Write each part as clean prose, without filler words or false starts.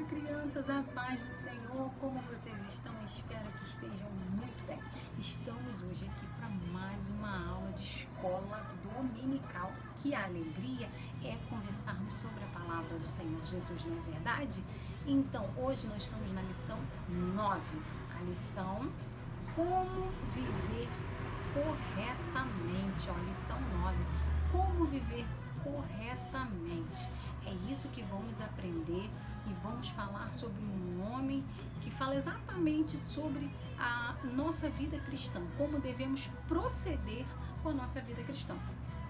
crianças, a paz do Senhor, como vocês estão? Espero que estejam muito bem. Estamos hoje aqui para mais uma aula de escola dominical, que a alegria é conversarmos sobre a palavra do Senhor Jesus, não é verdade? Então, hoje nós estamos na lição 9, a lição Como Viver Corretamente, ó, lição 9, Como Viver Corretamente. É isso que vamos aprender e vamos falar sobre um homem que fala exatamente sobre a nossa vida cristã, como devemos proceder com a nossa vida cristã.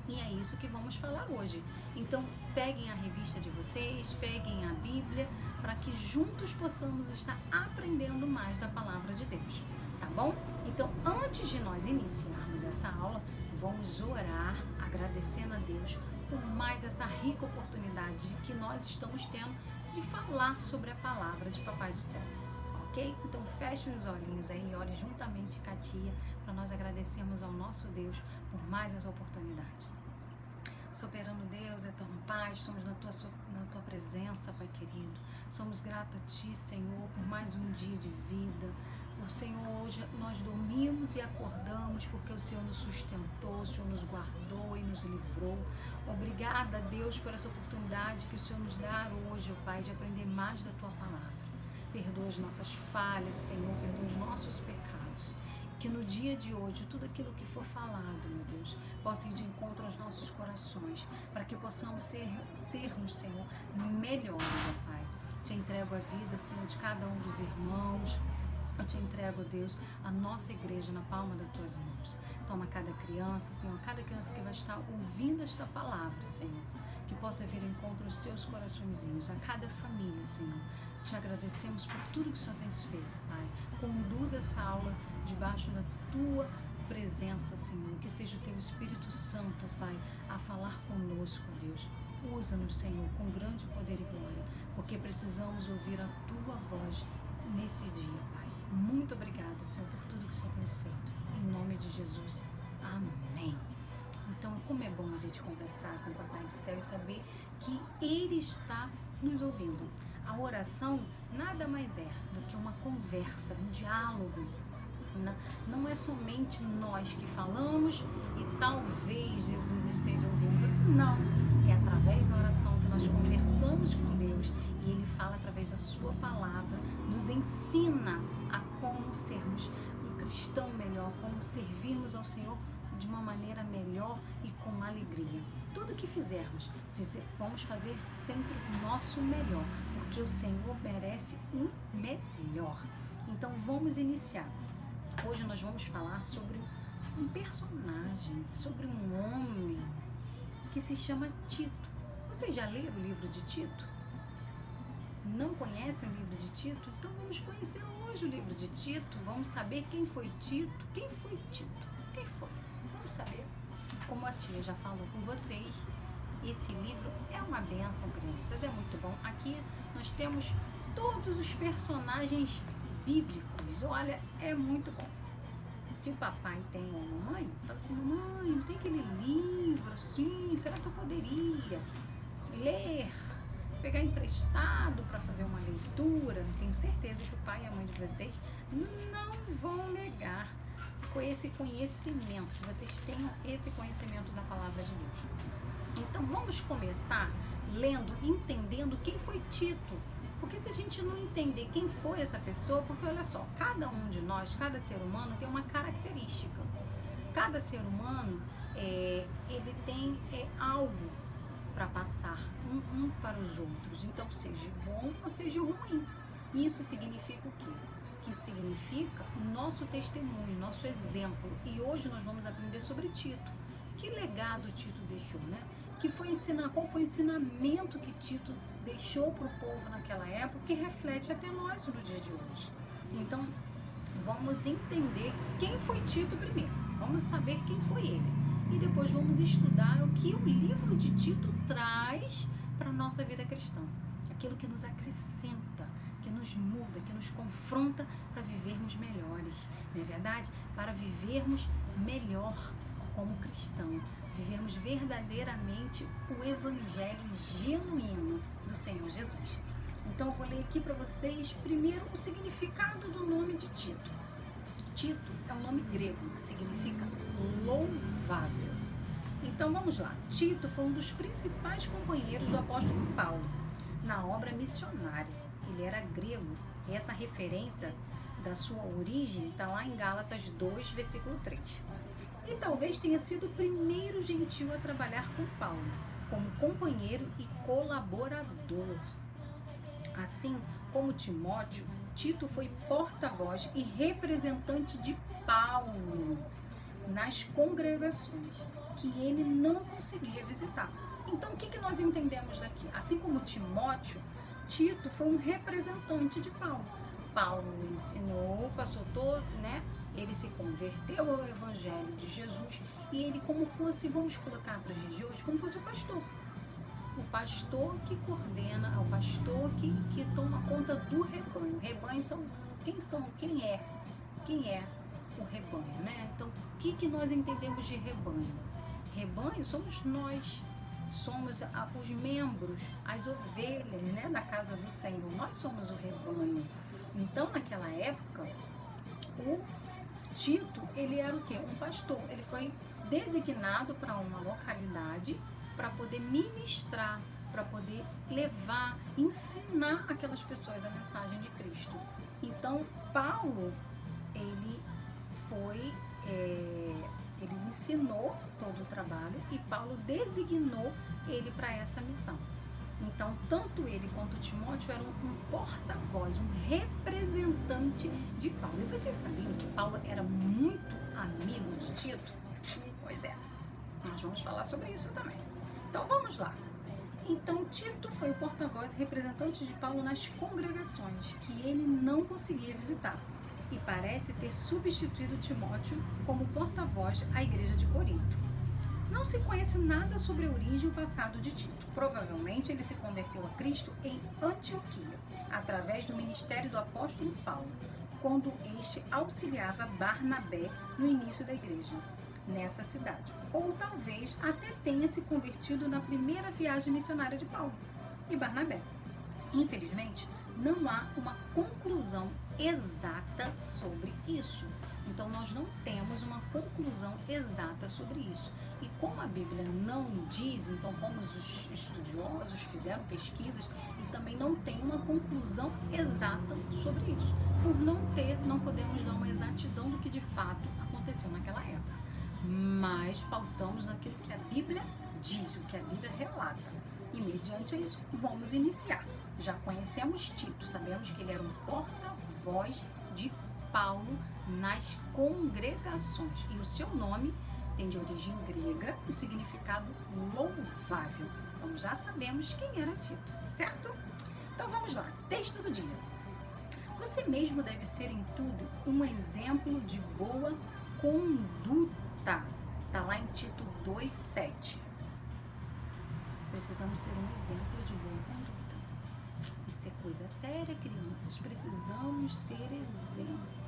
E é isso que vamos falar hoje. Então, peguem a revista de vocês, peguem a Bíblia, para que juntos possamos estar aprendendo mais da palavra de Deus, tá bom? Então, antes de nós iniciarmos essa aula, vamos orar agradecendo a Deus por mais essa rica oportunidade que nós estamos tendo de falar sobre a palavra de Papai do Céu, ok? Então feche os olhinhos aí e ore juntamente com a tia para nós agradecermos ao nosso Deus por mais essa oportunidade. Soberano Deus, eterno Pai, estamos na tua presença, Pai querido. Somos gratos a Ti, Senhor, por mais um dia de vida. O Senhor, hoje nós dormimos e acordamos porque o Senhor nos sustentou, o Senhor nos guardou e nos livrou. Obrigada, Deus, por essa oportunidade que o Senhor nos dá hoje, ó Pai, de aprender mais da Tua palavra. Perdoa as nossas falhas, Senhor, perdoa os nossos pecados. Que no dia de hoje, tudo aquilo que for falado, meu Deus, possa ir de encontro aos nossos corações, para que possamos sermos, Senhor, melhores, ó Pai. Te entrego a vida, Senhor, de cada um dos irmãos. Eu te entrego, Deus, a nossa igreja na palma das tuas mãos. Toma cada criança, Senhor, cada criança que vai estar ouvindo esta palavra, Senhor, que possa vir em encontro aos seus coraçõezinhos, a cada família, Senhor. Te agradecemos por tudo que o Senhor tem feito, Pai. Conduz essa aula debaixo da tua presença, Senhor. Que seja o teu Espírito Santo, Pai, a falar conosco, Deus. Usa-nos, Senhor, com grande poder e glória, porque precisamos ouvir a tua voz nesse dia, Pai. Muito obrigada, Senhor, por tudo que o Senhor tem feito. Em nome de Jesus. Amém. Então, como é bom a gente conversar com o Papai do Céu e saber que Ele está nos ouvindo. A oração nada mais é do que uma conversa, um diálogo. Não é somente nós que falamos e talvez Jesus esteja ouvindo. Não, é através da oração que nós conversamos com Deus e Ele fala através da sua palavra, nos ensina a como sermos um cristão melhor, como servirmos ao Senhor de uma maneira melhor e com alegria. Tudo que fizermos, vamos fazer sempre o nosso melhor, porque o Senhor merece o melhor. Então vamos iniciar. Hoje nós vamos falar sobre um personagem, sobre um homem que se chama Tito. Vocês já leram o livro de Tito? Não conhecem o livro de Tito? Então vamos conhecer hoje o livro de Tito. Vamos saber quem foi Tito. Quem foi Tito? Quem foi? Vamos saber. Como a tia já falou com vocês, esse livro é uma bênção, crianças. É muito bom. Aqui nós temos todos os personagens bíblicos. Olha, é muito bom. Se o papai tem ou a mamãe, fala assim: mamãe, não tem aquele livro assim? Será que eu poderia ler? Pegar emprestado para fazer uma leitura? Tenho certeza que o pai e a mãe de vocês não vão negar com esse conhecimento, que vocês tenham esse conhecimento da palavra de Deus. Então vamos começar lendo, entendendo quem foi Tito. Porque se a gente não entender quem foi essa pessoa, porque olha só, cada um de nós, cada ser humano tem uma característica. Cada ser humano, ele tem algo para passar um para os outros. Então, seja bom ou seja ruim. Isso significa o quê? Que isso significa nosso testemunho, nosso exemplo. E hoje nós vamos aprender sobre Tito. Que legado Tito deixou, né? Qual foi o ensinamento que Tito deixou para o povo naquela época, que reflete até nós no dia de hoje. Então, vamos entender quem foi Tito primeiro. Vamos saber quem foi ele. E depois vamos estudar o que o livro de Tito traz para a nossa vida cristã. Aquilo que nos acrescenta, que nos muda, que nos confronta para vivermos melhores. Não é verdade? Para vivermos melhor como cristão. Vivermos verdadeiramente o evangelho genuíno do Senhor Jesus. Então eu vou ler aqui para vocês primeiro o significado do nome de Tito. Tito é um nome grego que significa louvável. Então vamos lá. Tito foi um dos principais companheiros do apóstolo Paulo na obra missionária. Ele era grego e essa referência da sua origem está lá em Gálatas 2, versículo 3. E talvez tenha sido o primeiro gentil a trabalhar com Paulo, como companheiro e colaborador. Assim como Timóteo, Tito foi porta-voz e representante de Paulo nas congregações que ele não conseguia visitar. Então, o que nós entendemos daqui? Assim como Timóteo, Tito foi um representante de Paulo. Paulo ensinou, passou todo, ele se converteu ao Evangelho de Jesus e ele como fosse, vamos colocar para os dias de hoje, como fosse o pastor. O pastor que coordena, é o pastor que toma conta do rebanho. O rebanho quem é o rebanho, né? Então, o que nós entendemos de rebanho? Rebanho somos nós, somos os membros, as ovelhas, da casa do Senhor. Nós somos o rebanho. Então, naquela época, o Tito, ele era o quê? Um pastor. Ele foi designado para uma localidade para poder ministrar, para poder levar, ensinar aquelas pessoas a mensagem de Cristo. Então, Paulo, ele ensinou todo o trabalho e Paulo designou ele para essa missão. Então, tanto ele quanto Timóteo eram um porta-voz, um representante de Paulo. E vocês sabiam que Paulo era muito amigo de Tito? Pois é, nós vamos falar sobre isso também. Então, vamos lá. Então, Tito foi o porta-voz e representante de Paulo nas congregações que ele não conseguia visitar. E parece ter substituído Timóteo como porta-voz à igreja de Corinto. Não se conhece nada sobre a origem e o passado de Tito. Provavelmente ele se converteu a Cristo em Antioquia, através do ministério do apóstolo Paulo, quando este auxiliava Barnabé no início da igreja nessa cidade. Ou talvez até tenha se convertido na primeira viagem missionária de Paulo e Barnabé. Infelizmente, não há uma conclusão exata sobre isso. Então, nós não temos uma conclusão exata sobre isso. E como a Bíblia não diz, então como os estudiosos fizeram pesquisas e também não tem uma conclusão exata sobre isso. Por não podemos dar uma exatidão do que de fato aconteceu naquela época. Mas pautamos naquilo que a Bíblia diz, o que a Bíblia relata. E mediante isso, vamos iniciar. Já conhecemos Tito, sabemos que ele era um porta-voz de Paulo nas congregações. E o seu nome tem de origem grega, o significado louvável. Então já sabemos quem era Tito, certo? Então vamos lá, texto do dia. Você mesmo deve ser em tudo um exemplo de boa conduta. Está lá em Tito 2:7. Precisamos ser um exemplo de boa conduta. Isso é coisa séria, crianças. Precisamos ser exemplo.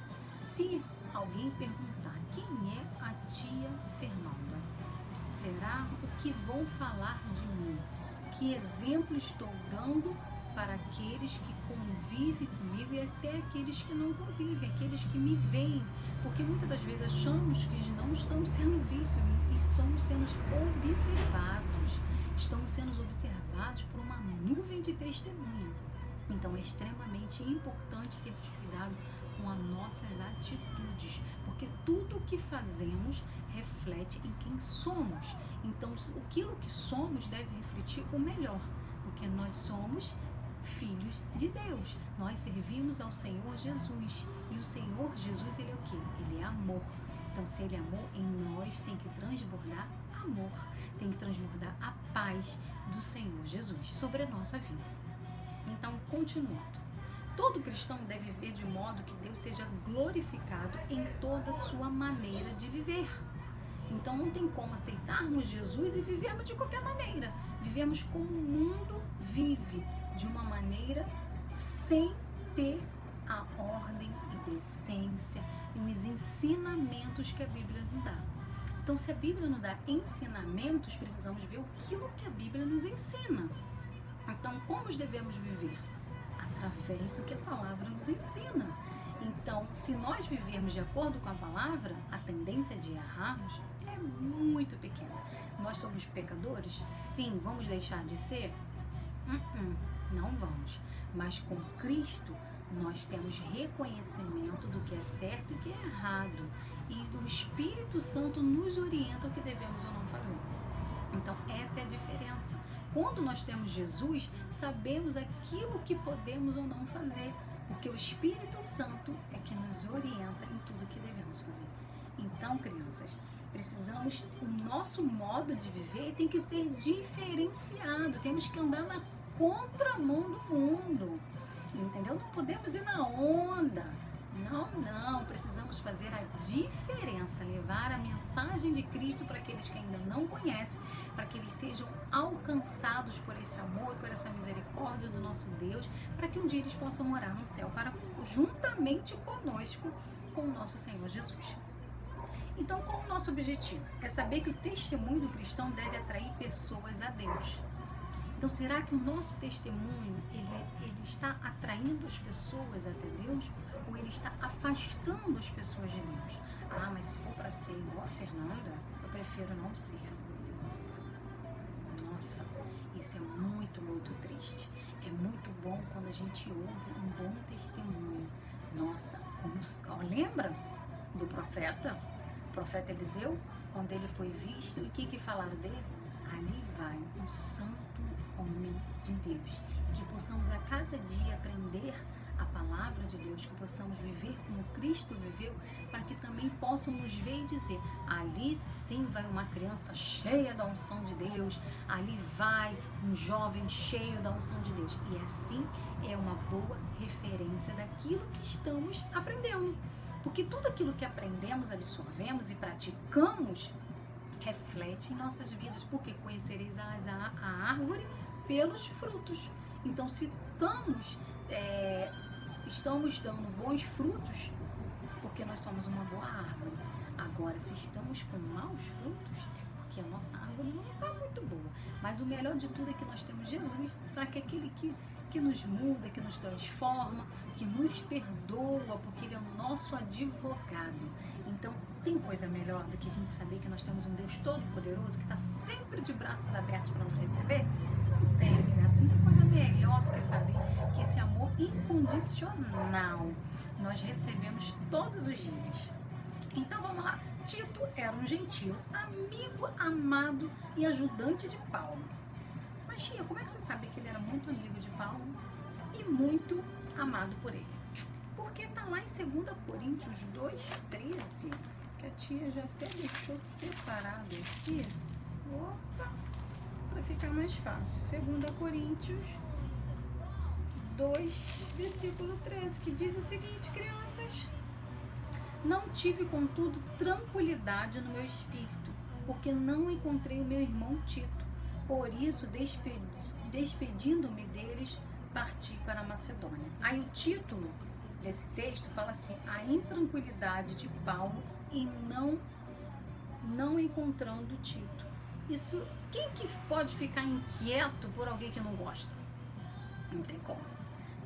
Se alguém perguntar quem é a tia Fernanda, será o que vão falar de mim? Que exemplo estou dando para aqueles que convivem comigo e até aqueles que não convivem, aqueles que me veem? Porque muitas das vezes achamos que não estamos sendo vistos e estamos sendo observados. Estamos sendo observados por uma nuvem de testemunha. Então é extremamente importante termos cuidado com as nossas atitudes, porque tudo o que fazemos reflete em quem somos. Então, aquilo que somos deve refletir o melhor, porque nós somos filhos de Deus. Nós servimos ao Senhor Jesus. E o Senhor Jesus, ele é o quê? Ele é amor. Então, se ele é amor, em nós tem que transbordar amor, tem que transbordar a paz do Senhor Jesus sobre a nossa vida. Então, continuando. Todo cristão deve viver de modo que Deus seja glorificado em toda a sua maneira de viver. Então não tem como aceitarmos Jesus e vivermos de qualquer maneira. Vivemos como o mundo vive, de uma maneira sem ter a ordem e decência e os ensinamentos que a Bíblia nos dá. Então, se a Bíblia nos dá ensinamentos, precisamos ver aquilo que a Bíblia nos ensina. Então, como devemos viver? Através do que a palavra nos ensina. Então, se nós vivermos de acordo com a palavra, a tendência de errarmos é muito pequena. Nós somos pecadores? Sim. Vamos deixar de ser? Não vamos. Mas com Cristo, nós temos reconhecimento do que é certo e que é errado. E o Espírito Santo nos orienta o que devemos ou não fazer. Então, essa é a diferença. Quando nós temos Jesus, sabemos aquilo que podemos ou não fazer. Porque o Espírito Santo é que nos orienta em tudo que devemos fazer. Então, crianças, precisamos, o nosso modo de viver tem que ser diferenciado. Temos que andar na contramão do mundo. Entendeu? Não podemos ir na onda. Não. Precisamos fazer a diferença. Levar a mensagem de Cristo para aqueles que ainda não conhecem, para que eles sejam alcançados por esse amor, por essa misericórdia do nosso Deus, para que um dia eles possam morar no céu, juntamente conosco, com o nosso Senhor Jesus. Então, qual o nosso objetivo? É saber que o testemunho do cristão deve atrair pessoas a Deus. Então, será que o nosso testemunho, ele está atraindo as pessoas até Deus? Ou ele está afastando as pessoas de Deus? Mas se for para ser igual a Fernanda, eu prefiro não ser. Nossa, isso é muito, muito triste. É muito bom quando a gente ouve um bom testemunho. Nossa, lembra do profeta? O profeta Eliseu, quando ele foi visto, e o que falaram dele? Ali vai um santo homem de Deus. Que possamos a cada dia aprender a palavra de Deus, que possamos viver como Cristo viveu, para que também possam nos ver e dizer: ali sim vai uma criança cheia da unção de Deus, ali vai um jovem cheio da unção de Deus. E assim é uma boa referência daquilo que estamos aprendendo. Porque tudo aquilo que aprendemos, absorvemos e praticamos reflete em nossas vidas, porque conhecereis a árvore pelos frutos. Então, se estamos dando bons frutos, porque nós somos uma boa árvore. Agora, se estamos com maus frutos, é porque a nossa árvore não está muito boa. Mas o melhor de tudo é que nós temos Jesus, para que aquele que nos muda, que nos transforma, que nos perdoa, porque Ele é o nosso advogado. Então, tem coisa melhor do que a gente saber que nós temos um Deus todo-poderoso que está sempre de braços abertos para nos receber? Não tem, criança. Não tem coisa melhor do que saber que esse amor incondicional nós recebemos todos os dias. Então, vamos lá. Tito era um gentil, amigo, amado e ajudante de Paulo. Mas, tia, como é que você sabe que ele era muito amigo de Paulo e muito amado por ele? Porque está lá em 2 Coríntios 2,13, que a tia já até deixou separado aqui. Opa, para ficar mais fácil. 2 Coríntios 2, versículo 13, que diz o seguinte, crianças: não tive, contudo, tranquilidade no meu espírito, porque não encontrei o meu irmão Tito. Por isso, despedindo-me deles, parti para a Macedônia. Aí o título desse texto fala assim: a intranquilidade de Paulo e não encontrando Tito. Isso, quem que pode ficar inquieto por alguém que não gosta? Não tem como.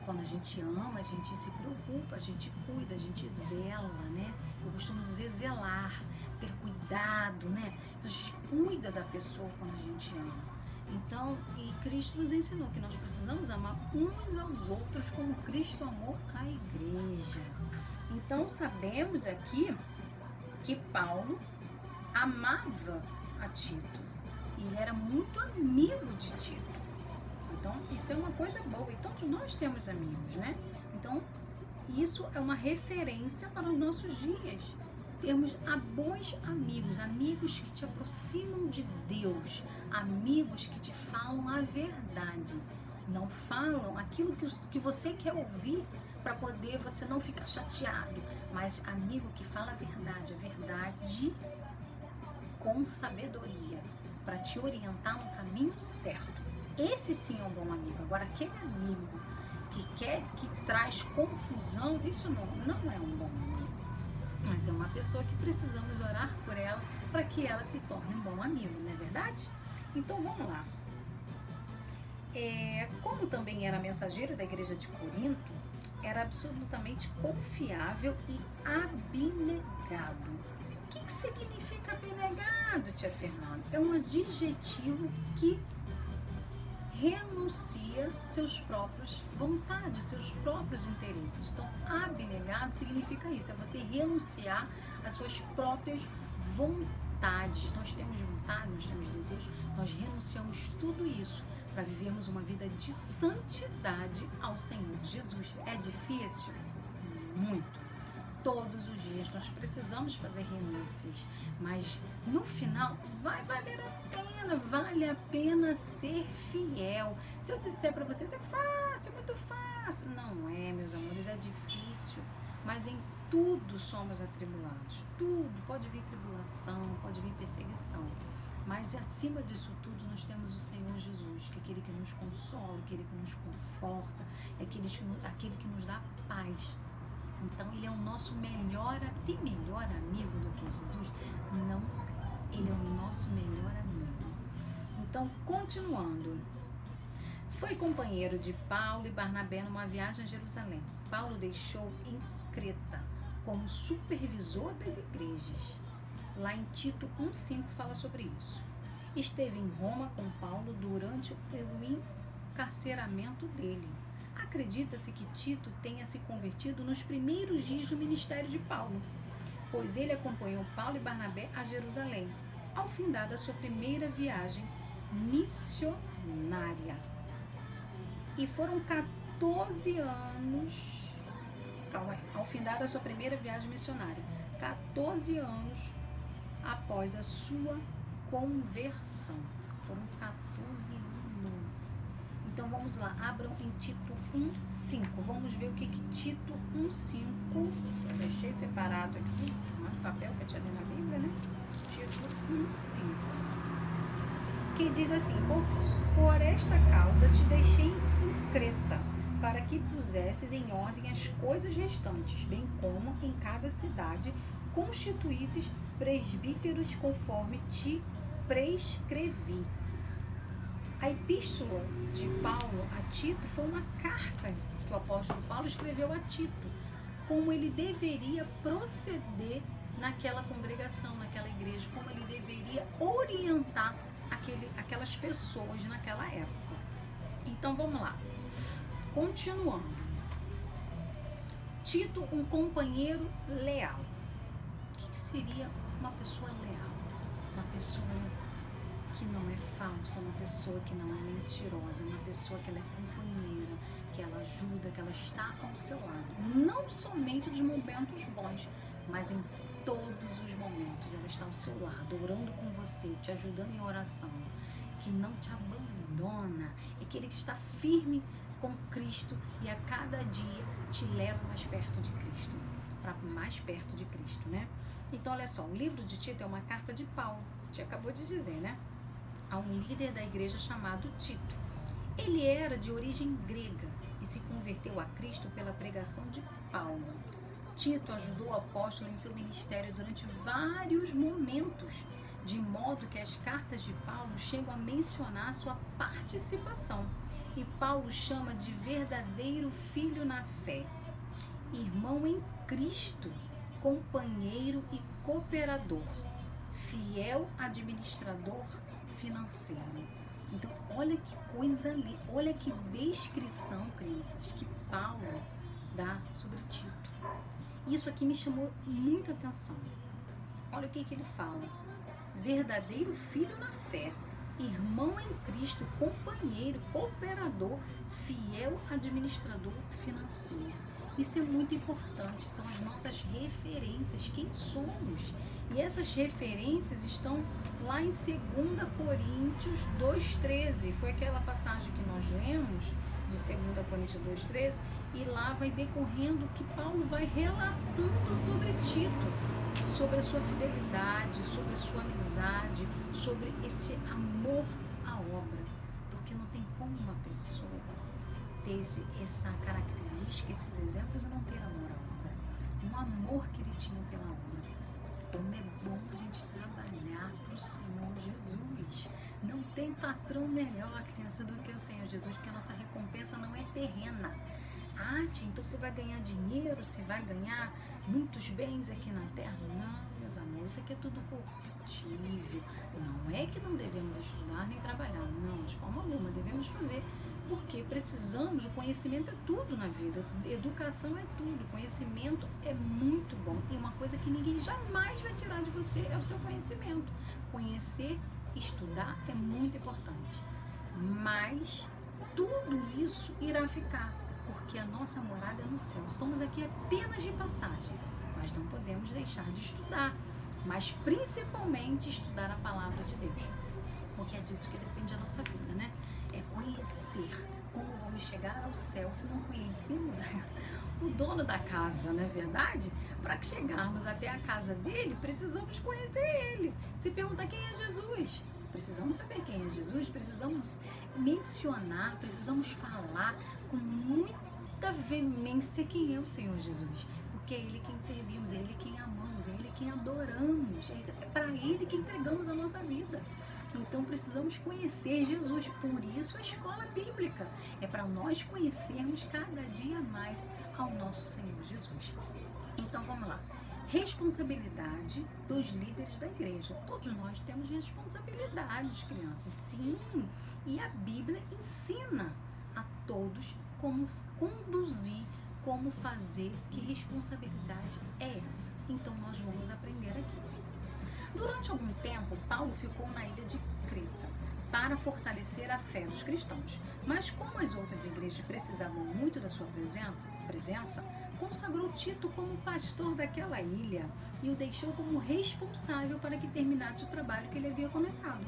Quando a gente ama, a gente se preocupa, a gente cuida, a gente zela, né? Eu costumo dizer zelar, ter cuidado, né? Então a gente cuida da pessoa quando a gente ama. Então, e Cristo nos ensinou que nós precisamos amar uns aos outros como Cristo amou a igreja. Então, sabemos aqui que Paulo amava a Tito. E ele era muito amigo de Tito. Então, isso é uma coisa boa. E todos nós temos amigos, né? Então, isso é uma referência para os nossos dias. Termos bons amigos, amigos que te aproximam de Deus, amigos que te falam a verdade, não falam aquilo que você quer ouvir para poder você não ficar chateado, mas amigo que fala a verdade com sabedoria, para te orientar no caminho certo. Esse sim é um bom amigo. Agora, aquele amigo que traz confusão, isso não é um bom amigo. Mas é uma pessoa que precisamos orar por ela para que ela se torne um bom amigo, não é verdade? Então vamos lá. Como também era mensageiro da igreja de Corinto, era absolutamente confiável e abnegado. O que significa abnegado, tia Fernanda? É um adjetivo que renuncia seus próprios vontades, seus próprios interesses. Então, abnegado significa isso, é você renunciar às suas próprias vontades. Nós temos vontade, nós temos desejos, nós renunciamos tudo isso para vivermos uma vida de santidade ao Senhor Jesus. É difícil? Muito. Todos os dias nós precisamos fazer renúncias, mas no final vai valer a pena, vale a pena ser fiel. Se eu disser para vocês, é fácil, muito fácil. Não é, meus amores, é difícil, mas em tudo somos atribulados. Tudo, pode vir tribulação, pode vir perseguição, mas acima disso tudo nós temos o Senhor Jesus, que é aquele que nos consola, aquele que nos conforta, é aquele que nos dá paz. Então, ele é o nosso melhor, tem melhor amigo do que Jesus? Não, ele é o nosso melhor amigo. Então, continuando. Foi companheiro de Paulo e Barnabé numa viagem a Jerusalém. Paulo deixou em Creta como supervisor das igrejas. Lá em Tito 1,5 fala sobre isso. Esteve em Roma com Paulo durante o encarceramento dele. Acredita-se que Tito tenha se convertido nos primeiros dias do ministério de Paulo, pois ele acompanhou Paulo e Barnabé a Jerusalém, ao findar da sua primeira viagem missionária. E foram 14 anos, ao findar da sua primeira viagem missionária, 14 anos após a sua conversão. Foram 14 anos. Então vamos lá, abram em Tito 1,5. Vamos ver o que Tito 1,5. Eu deixei separado aqui, mais papel que eu tinha dentro da Bíblia, né? Tito 1,5. Que diz assim: por esta causa te deixei em Creta, para que pusesses em ordem as coisas restantes, bem como em cada cidade constituísses presbíteros conforme te prescrevi. A epístola de Paulo a Tito foi uma carta que o apóstolo Paulo escreveu a Tito, como ele deveria proceder naquela congregação, naquela igreja, como ele deveria orientar aquelas pessoas naquela época. Então vamos lá, continuando. Tito, um companheiro leal. O que seria uma pessoa leal? Uma pessoa que não é falsa, uma pessoa que não é mentirosa, uma pessoa que ela é companheira, que ela ajuda, que ela está ao seu lado. Não somente nos momentos bons, mas em todos os momentos ela está ao seu lado, orando com você, te ajudando em oração, que não te abandona, é aquele que está firme com Cristo e a cada dia te leva mais perto de Cristo, para mais perto de Cristo, né? Então olha só, o livro de Tito é uma carta de Paulo, te acabou de dizer, né? A um líder da igreja chamado Tito. Ele era de origem grega e se converteu a Cristo pela pregação de Paulo. Tito ajudou o apóstolo em seu ministério durante vários momentos, de modo que as cartas de Paulo chegam a mencionar sua participação. E Paulo chama de verdadeiro filho na fé, irmão em Cristo, companheiro e cooperador, fiel administrador financeiro. Então, olha que coisa ali, olha que descrição, crentes, que Paulo dá sobre Tito. Isso aqui me chamou muita atenção. Olha o que ele fala: verdadeiro filho na fé, irmão em Cristo, companheiro, cooperador, fiel administrador financeiro. Isso é muito importante, são as nossas referências, quem somos. E essas referências estão lá em 2 Coríntios 2,13. Foi aquela passagem que nós lemos de 2 Coríntios 2,13. E lá vai decorrendo que Paulo vai relatando sobre Tito, sobre a sua fidelidade, sobre a sua amizade, sobre esse amor à obra. Porque não tem como uma pessoa ter essa característica, esses exemplos, e não ter amor à obra. Um amor que ele tinha pela obra. Como é bom a gente trabalhar para o Senhor Jesus. Não tem patrão melhor, criança, do que o Senhor Jesus, porque a nossa recompensa não é terrena. Ah, tia, então você vai ganhar dinheiro, você vai ganhar muitos bens aqui na terra? Não, meus amores, isso aqui é tudo corruptível. Não é que não devemos estudar nem trabalhar, não, de forma alguma, devemos fazer, porque precisamos, o conhecimento é tudo na vida, educação é tudo, conhecimento é muito bom, e uma coisa que ninguém jamais vai tirar de você é o seu conhecimento. Conhecer, estudar é muito importante, mas tudo isso irá ficar, porque a nossa morada é no céu. Estamos aqui apenas de passagem, mas não podemos deixar de estudar, mas principalmente estudar a palavra de Deus, porque é disso que depende a nossa vida, né? É conhecer como vamos chegar ao céu se não conhecemos o dono da casa, não é verdade? Para que chegarmos até a casa dele, precisamos conhecer ele. Se pergunta quem é Jesus, precisamos saber quem é Jesus, precisamos mencionar, precisamos falar com muita veemência quem é o Senhor Jesus, porque é Ele quem servimos, é Ele quem amamos, é Ele quem adoramos, é para Ele que entregamos a nossa vida. Então precisamos conhecer Jesus, por isso a escola bíblica é para nós conhecermos cada dia mais ao nosso Senhor Jesus. Então vamos lá. Responsabilidade dos líderes da igreja. Todos nós temos responsabilidades, crianças, sim, e a Bíblia ensina a todos como conduzir, como fazer, que responsabilidade é essa. Então nós vamos aprender aqui. Durante algum tempo, Paulo ficou na ilha de Creta para fortalecer a fé dos cristãos. Mas como as outras igrejas precisavam muito da sua presença, consagrou Tito como pastor daquela ilha e o deixou como responsável para que terminasse o trabalho que ele havia começado.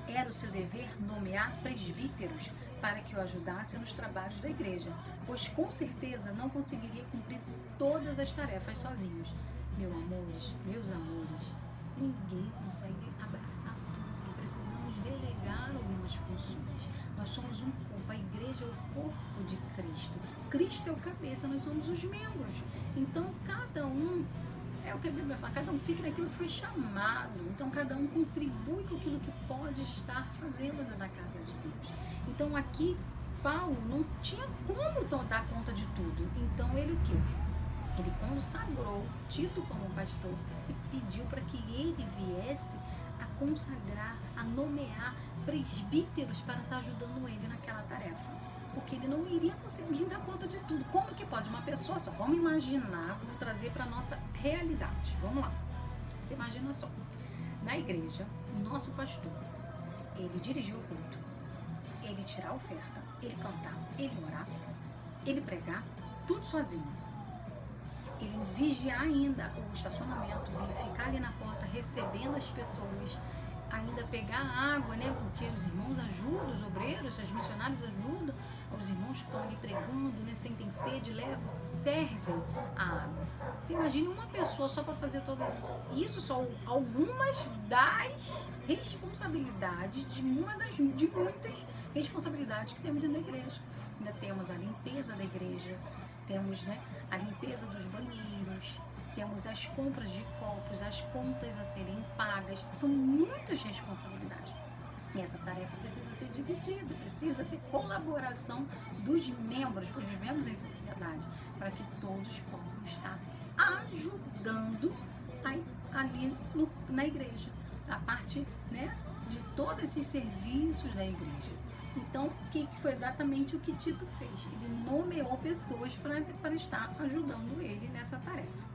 Era o seu dever nomear presbíteros para que o ajudassem nos trabalhos da igreja, pois com certeza não conseguiria cumprir todas as tarefas sozinhos. Meus amores, ninguém consegue abraçar tudo. Precisamos delegar algumas funções. Nós somos um corpo, a igreja é o corpo de Cristo. Cristo é o cabeça, nós somos os membros. Então, cada um, é o que a Bíblia fala, cada um fica naquilo que foi chamado. Então, cada um contribui com aquilo que pode estar fazendo na casa de Deus. Então, aqui, Paulo não tinha como dar conta de tudo. Então, ele o quê? Ele consagrou Tito como pastor e pediu para que ele viesse a consagrar, a nomear presbíteros para estar ajudando ele naquela tarefa. Porque ele não iria conseguir dar conta de tudo. Como que pode uma pessoa só? Vamos imaginar, vamos trazer para a nossa realidade. Vamos lá. Você imagina só. Na igreja, o nosso pastor, ele dirigir o culto, ele tirar a oferta, ele cantar, ele orar, ele pregar, tudo sozinho. Ele vigiar ainda o estacionamento, ficar ali na porta recebendo as pessoas, ainda pegar água, né? Porque os irmãos ajudam, os obreiros, as missionárias ajudam, os irmãos que estão ali pregando, né? Sentem sede, levam, servem a água. Você imagina uma pessoa só para fazer todas isso, só algumas das responsabilidades, de muitas responsabilidades que temos dentro da igreja. Ainda temos a limpeza da igreja, temos, né, a limpeza dos banheiros, temos as compras de copos, as contas a serem pagas. São muitas responsabilidades. E essa tarefa precisa ser dividida, precisa ter colaboração dos membros, pois vivemos em sociedade, para que todos possam estar ajudando ali na igreja, a parte, né, de todos esses serviços da igreja. Então, que foi exatamente o que Tito fez? Ele nomeou pessoas para estar ajudando ele nessa tarefa.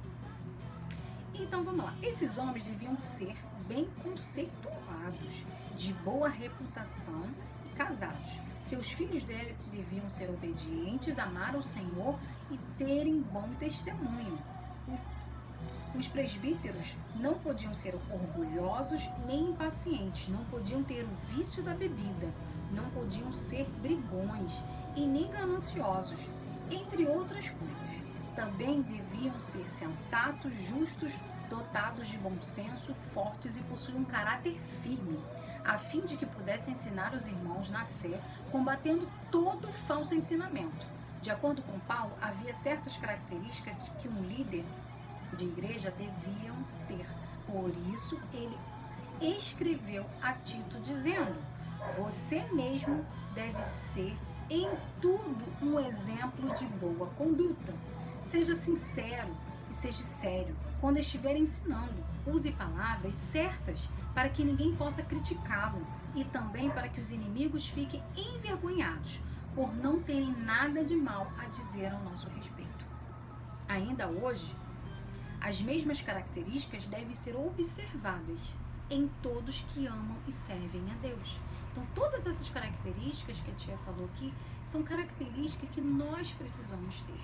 Então, vamos lá. Esses homens deviam ser bem conceituados, de boa reputação e casados. Seus filhos deviam ser obedientes, amar o Senhor e terem bom testemunho. Os presbíteros não podiam ser orgulhosos nem impacientes, não podiam ter o vício da bebida, não podiam ser brigões e nem gananciosos, entre outras coisas. Também deviam ser sensatos, justos, dotados de bom senso, fortes e possuir um caráter firme, a fim de que pudessem ensinar os irmãos na fé, combatendo todo falso ensinamento. De acordo com Paulo, havia certas características que um líder de igreja deviam ter. Por isso, ele escreveu a Tito dizendo: você mesmo deve ser em tudo um exemplo de boa conduta. Seja sincero e seja sério quando estiver ensinando. Use palavras certas para que ninguém possa criticá-lo e também para que os inimigos fiquem envergonhados por não terem nada de mal a dizer ao nosso respeito. Ainda hoje, as mesmas características devem ser observadas em todos que amam e servem a Deus. Então, todas essas características que a tia falou aqui são características que nós precisamos ter.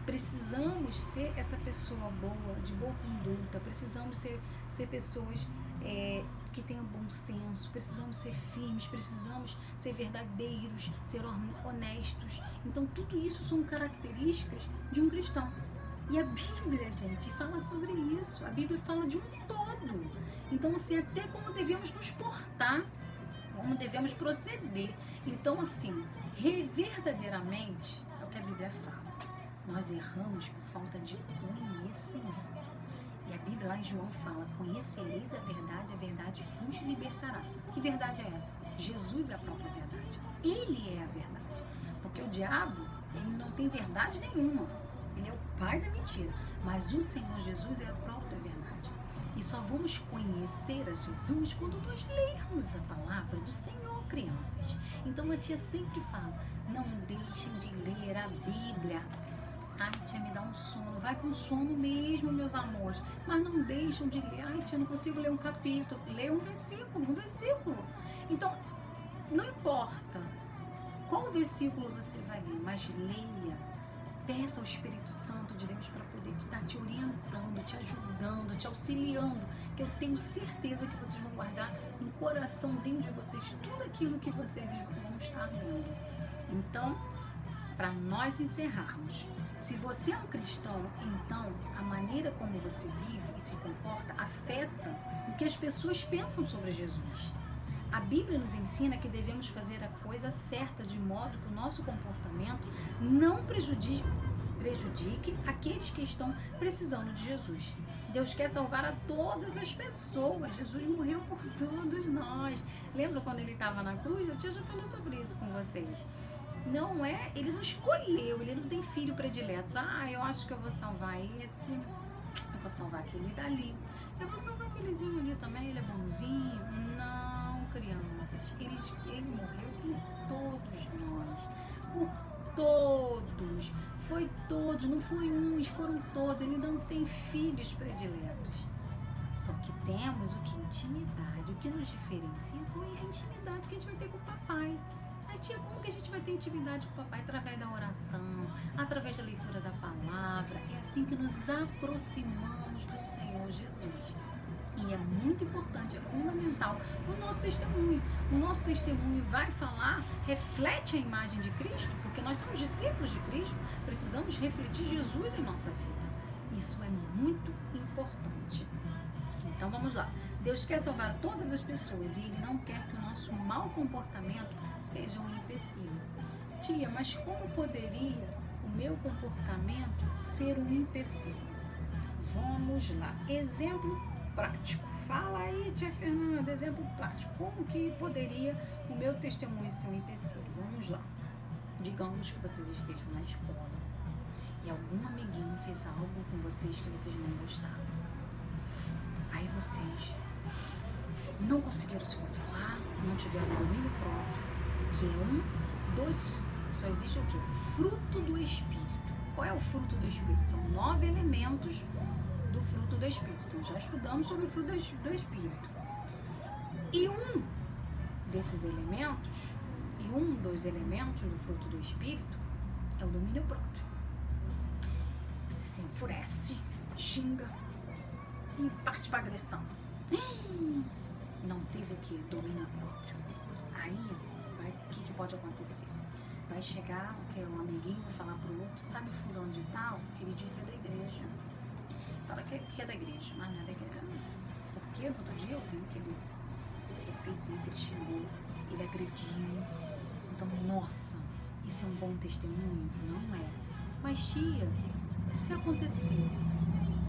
Precisamos ser essa pessoa boa, de boa conduta, precisamos ser pessoas que tenham bom senso, precisamos ser firmes, precisamos ser verdadeiros, ser honestos. Então, tudo isso são características de um cristão. E a Bíblia, gente, fala sobre isso. A Bíblia fala de um todo. Então, assim, até como devemos nos portar, como devemos proceder. Então, assim, verdadeiramente, é o que a Bíblia fala. Nós erramos por falta de conhecimento. E a Bíblia lá em João fala: conhecereis a verdade vos libertará. Que verdade é essa? Jesus é a própria verdade. Ele é a verdade. Porque o diabo, ele não tem verdade nenhuma. Ele é o pai da mentira. Mas o Senhor Jesus é a própria verdade. E só vamos conhecer a Jesus quando nós lermos a palavra do Senhor, crianças. Então a tia sempre fala: não deixem de ler a Bíblia. Ai, tia, me dá um sono. Vai com sono mesmo, meus amores. Mas não deixam de ler. Ai, tia, não consigo ler um capítulo. Lê um versículo. Então, não importa qual versículo você vai ler, mas leia. Peça ao Espírito Santo de Deus para poder estar te orientando, te ajudando, te auxiliando, que eu tenho certeza que vocês vão guardar no coraçãozinho de vocês tudo aquilo que vocês vão estar lendo. Então, para nós encerrarmos, se você é um cristão, então a maneira como você vive e se comporta afeta o que as pessoas pensam sobre Jesus. A Bíblia nos ensina que devemos fazer a coisa certa de modo que o nosso comportamento não prejudique aqueles que estão precisando de Jesus. Deus quer salvar a todas as pessoas. Jesus morreu por todos nós. Lembra quando ele estava na cruz? A tia já falou sobre isso com vocês. Não é, ele não escolheu, ele não tem filho predileto. Eu acho que eu vou salvar esse, eu vou salvar aquele dali, eu vou salvar aquelezinho ali também, ele é bonzinho. Não, crianças, ele morreu por todos nós, por todos, foi todos, não foi uns, foram todos. Ele não tem filhos prediletos. Só que temos o que? Intimidade. O que nos diferencia são a intimidade que a gente vai ter com o papai. Tia, como que a gente vai ter intimidade com o papai? Através da oração, através da leitura da palavra. É assim que nos aproximamos do Senhor Jesus. E é muito importante, é fundamental o nosso testemunho. O nosso testemunho vai falar, reflete a imagem de Cristo, porque nós somos discípulos de Cristo, precisamos refletir Jesus em nossa vida. Isso é muito importante. Então vamos lá. Deus quer salvar todas as pessoas e Ele não quer que o nosso mau comportamento seja um empecilho. Tia, mas como poderia o meu comportamento ser um empecilho? Vamos lá. Exemplo prático. Fala aí, tia Fernanda, exemplo prático. Como que poderia o meu testemunho ser um empecilho? Vamos lá. Digamos que vocês estejam na escola e algum amiguinho fez algo com vocês que vocês não gostaram. Aí vocês não conseguiram se controlar, não tiveram domínio próprio, que é só existe o quê? Fruto do Espírito. Qual é o fruto do Espírito? São 9 elementos do fruto do Espírito. Então, já estudamos sobre o fruto do Espírito. E um dos elementos do fruto do Espírito é o domínio próprio. Você se enfurece, xinga e parte para agressão. Não teve o que? Domínio próprio. Aí, o que pode acontecer? Vai chegar um amiguinho vai falar pro outro: sabe fulano de tal? Ele disse é da igreja. Fala que é da igreja, mas não é da igreja. Porque no outro dia eu vi que ele fez isso, ele xingou, ele agrediu. Então, nossa, isso é um bom testemunho? Não é. Mas tia, se acontecer,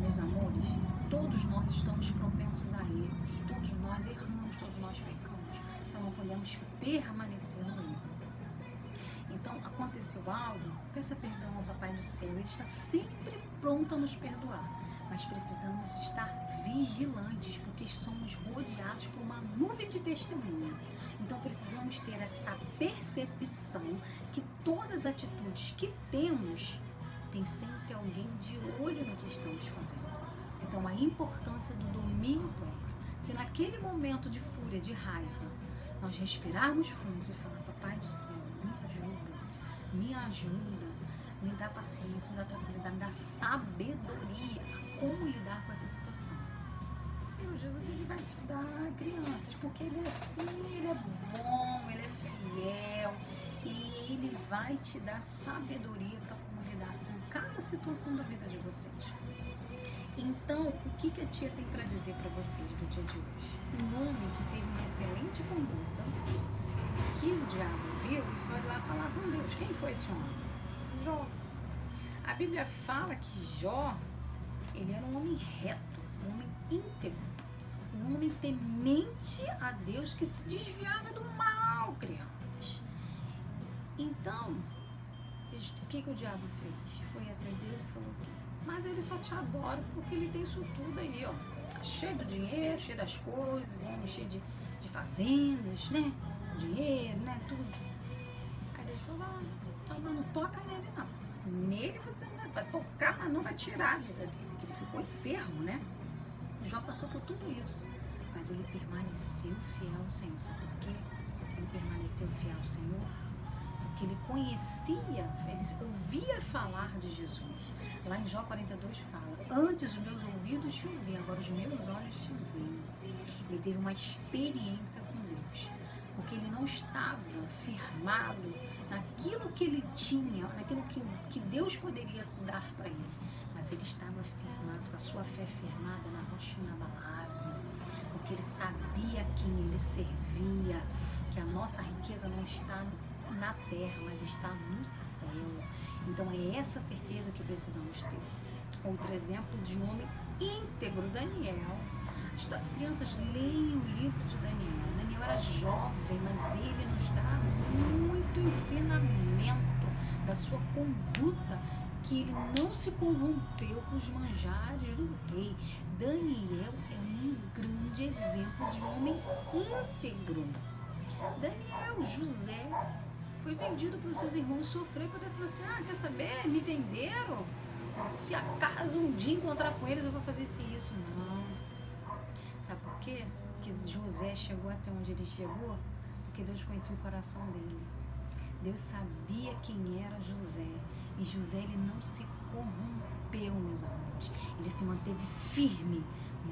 meus amores, todos nós estamos propensos a erros, todos nós erramos, todos nós pecamos, só não podemos permanecer no erro. Então, aconteceu algo, peça perdão ao Papai do Céu, Ele está sempre pronto a nos perdoar, mas precisamos estar vigilantes, porque somos rodeados por uma nuvem de testemunha. Então, precisamos ter essa percepção que todas as atitudes que temos, tem sempre alguém de olho no que estamos fazendo. Então, a importância do domínio próprio. Se naquele momento de fúria, de raiva, nós respirarmos fundo e falar, Papai do Céu, me ajuda, me dá paciência, me dá tranquilidade, me dá sabedoria como lidar com essa situação. Senhor Jesus, Ele vai te dar crianças, porque Ele é assim, Ele é bom, Ele é fiel, e Ele vai te dar sabedoria para como lidar com cada situação da vida de vocês. Então, o que a tia tem para dizer para vocês do dia de hoje? Um homem que teve uma excelente conduta, que o diabo viu e foi lá falar com Deus. Quem foi esse homem? Jó. A Bíblia fala que Jó, ele era um homem reto, um homem íntegro, um homem temente a Deus, que se desviava do mal, crianças. Então, o que o diabo fez? Foi até Deus e falou o quê? Mas ele só te adora porque ele tem isso tudo aí, ó. Cheio do dinheiro, cheio das coisas, homem cheio de fazendas, né? Dinheiro, né? Tudo. Aí Deus falou, não toca nele não. Nele você não vai tocar, mas não vai tirar a vida dele, que ele ficou enfermo, né? Jó passou por tudo isso. Mas ele permaneceu fiel ao Senhor. Sabe por quê? Ele permaneceu fiel ao Senhor porque ele conhecia, ele ouvia falar de Jesus. Lá em Jó 42 fala, antes os meus ouvidos te ouviam, agora os meus olhos te veem. Ele teve uma experiência com Deus, porque ele não estava firmado naquilo que ele tinha, naquilo que Deus poderia dar para ele, mas ele estava firmado, com a sua fé firmada na rocha inabalável, porque ele sabia quem ele servia, que a nossa riqueza não está na terra, mas está no céu. Então é essa certeza que precisamos ter. Outro exemplo de um homem íntegro, Daniel. As crianças, leiam o livro de Daniel. Daniel era jovem, mas ele nos dá muito ensinamento da sua conduta, que ele não se corrompeu com os manjares do rei. Daniel é um grande exemplo de homem íntegro. Daniel, José, foi vendido para os seus irmãos, sofreu, para falar assim, quer saber, me venderam, se acaso um dia encontrar com eles eu vou fazer isso. Não. Sabe por quê? Que José chegou até onde ele chegou? Porque Deus conhecia o coração dele. Deus sabia quem era José, e José, ele não se corrompeu, meus amores, ele se manteve firme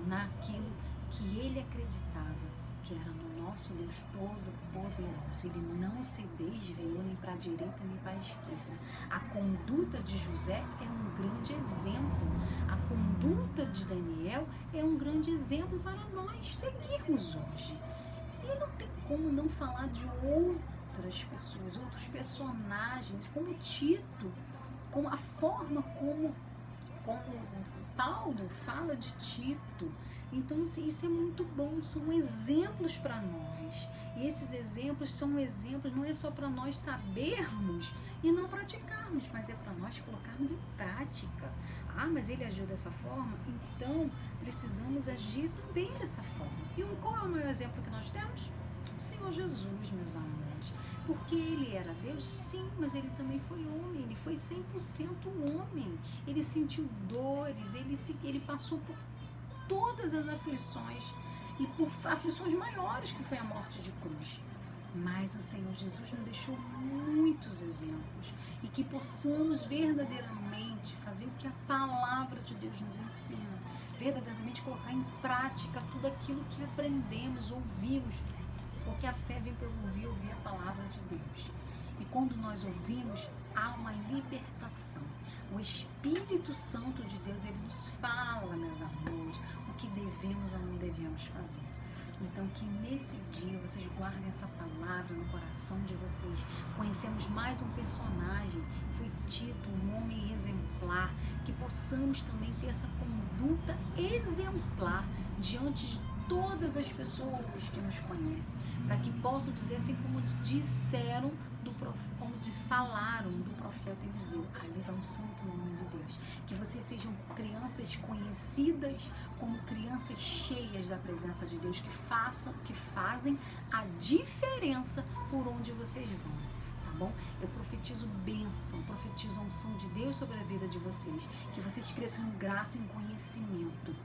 naquilo que ele acreditava, que era no nosso Deus Todo-Poderoso. Ele não se desviou nem para a direita nem para a esquerda. A conduta de José é um grande exemplo. A conduta de Daniel é um grande exemplo para nós seguirmos hoje. E não tem como não falar de outras pessoas, outros personagens, como Tito, com a forma como Paulo fala de Tito. Então isso é muito bom, são exemplos para nós. E esses exemplos são exemplos, não é só para nós sabermos e não praticarmos, mas é para nós colocarmos em prática. Mas ele agiu dessa forma, então precisamos agir também dessa forma. E qual é o maior exemplo que nós temos? O Senhor Jesus, meus amores. Porque ele era Deus, sim, mas ele também foi homem, ele foi 100% homem. Ele sentiu dores, ele passou por todas as aflições, e por aflições maiores, que foi a morte de cruz. Mas o Senhor Jesus nos deixou muitos exemplos, e que possamos verdadeiramente fazer o que a palavra de Deus nos ensina, verdadeiramente colocar em prática tudo aquilo que aprendemos, ouvimos, porque a fé vem pelo ouvir a palavra de Deus. E quando nós ouvimos, há uma libertação. O Espírito Santo de Deus, ele nos fala, meus amores, o que devemos ou não devemos fazer. Então, que nesse dia vocês guardem essa palavra no coração de vocês. Conhecemos mais um personagem, foi Tito, um homem exemplar, que possamos também ter essa conduta exemplar diante todas as pessoas que nos conhecem, para que possam dizer assim como disseram como falaram do profeta Eliseu: ali vai um santo homem de Deus. Que vocês sejam crianças conhecidas como crianças cheias da presença de Deus, que fazem a diferença por onde vocês vão. Tá bom? Eu profetizo bênção, profetizo a unção de Deus sobre a vida de vocês, que vocês cresçam em graça e em conhecimento.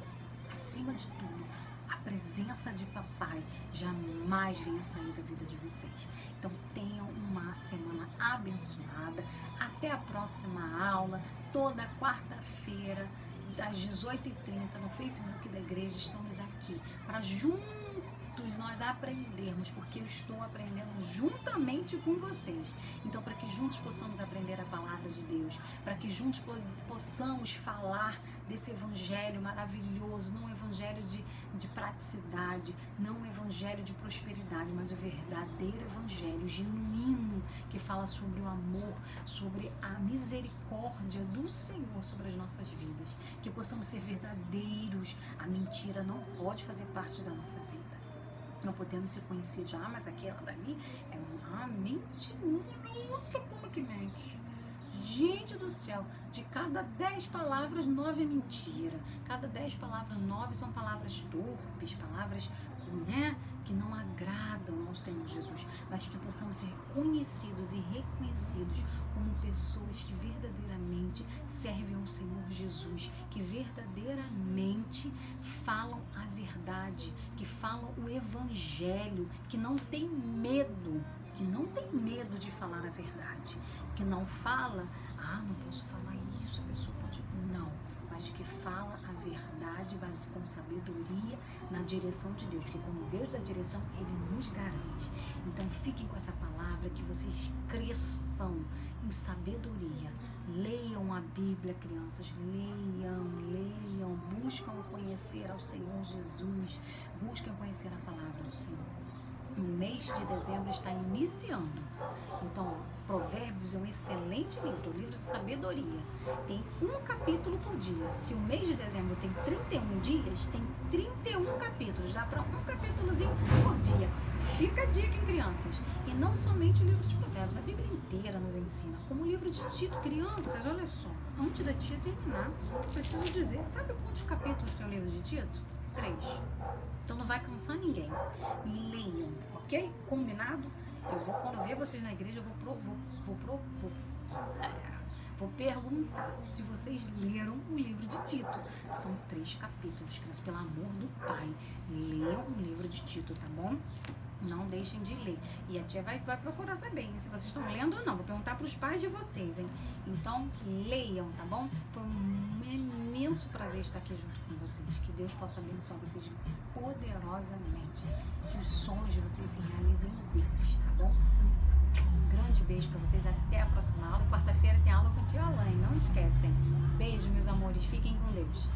Acima de tudo, a presença de papai jamais venha sair da vida de vocês. Então tenham uma semana abençoada. Até a próxima aula, toda quarta-feira, às 18h30, no Facebook da igreja. Estamos aqui para juntos nós aprendermos, porque eu estou aprendendo juntamente com vocês. Então, para que juntos possamos aprender a palavra de Deus, para que juntos possamos falar desse evangelho maravilhoso, não um evangelho de praticidade, não um evangelho de prosperidade, mas o verdadeiro evangelho genuíno, que fala sobre o amor, sobre a misericórdia do Senhor sobre as nossas vidas, que possamos ser verdadeiros. A mentira não pode fazer parte da nossa vida. Não podemos ser conhecidos, mas aquela dali é uma mentirosa. Nossa, como que mente? Gente do céu, de cada 10 palavras, 9 é mentira. Cada 10 palavras, 9 são palavras torpes, palavras, que não agradam ao Senhor Jesus, mas que possamos ser conhecidos e reconhecidos como pessoas que verdadeiramente servem ao Senhor Jesus, que verdadeiramente falam a verdade, que falam o evangelho, que não tem medo, de falar a verdade, que não fala, não posso falar isso, a pessoa pode, não, mas que fala a verdade, mas com sabedoria, na direção de Deus, porque como Deus dá direção, Ele nos garante. Então fiquem com essa palavra, que vocês cresçam em sabedoria. Leiam a Bíblia, crianças, leiam, buscam conhecer ao Senhor Jesus, buscam conhecer a palavra do Senhor. O mês de dezembro está iniciando, então Provérbios é um excelente livro, um livro de sabedoria. Tem um capítulo por dia. Se o mês de dezembro tem 31 dias, tem 31 capítulos. Dá para um capítulozinho por dia. Fica a dica, hein, crianças? E não somente o livro de Provérbios, a Bíblia inteira nos ensina. Como o livro de Tito. Crianças, olha só, antes da tia terminar, eu preciso dizer, sabe quantos capítulos tem o livro de Tito? 3. Então não vai cansar ninguém. Leiam, ok? Combinado? Quando eu ver vocês na igreja, eu vou perguntar se vocês leram o livro de Tito. São 3 capítulos, crianças, pelo amor do Pai. Leiam o livro de Tito, tá bom? Não deixem de ler. E a tia vai procurar saber, hein, se vocês estão lendo ou não. Vou perguntar para os pais de vocês, hein? Então, leiam, tá bom? Foi um imenso prazer estar aqui junto com vocês. Que Deus possa abençoar vocês poderosamente. Que os sonhos de vocês se realizem em Deus, tá bom? Um grande beijo para vocês. Até a próxima aula. Quarta-feira tem aula com a tia Alain. Não esquecem. Beijo, meus amores. Fiquem com Deus.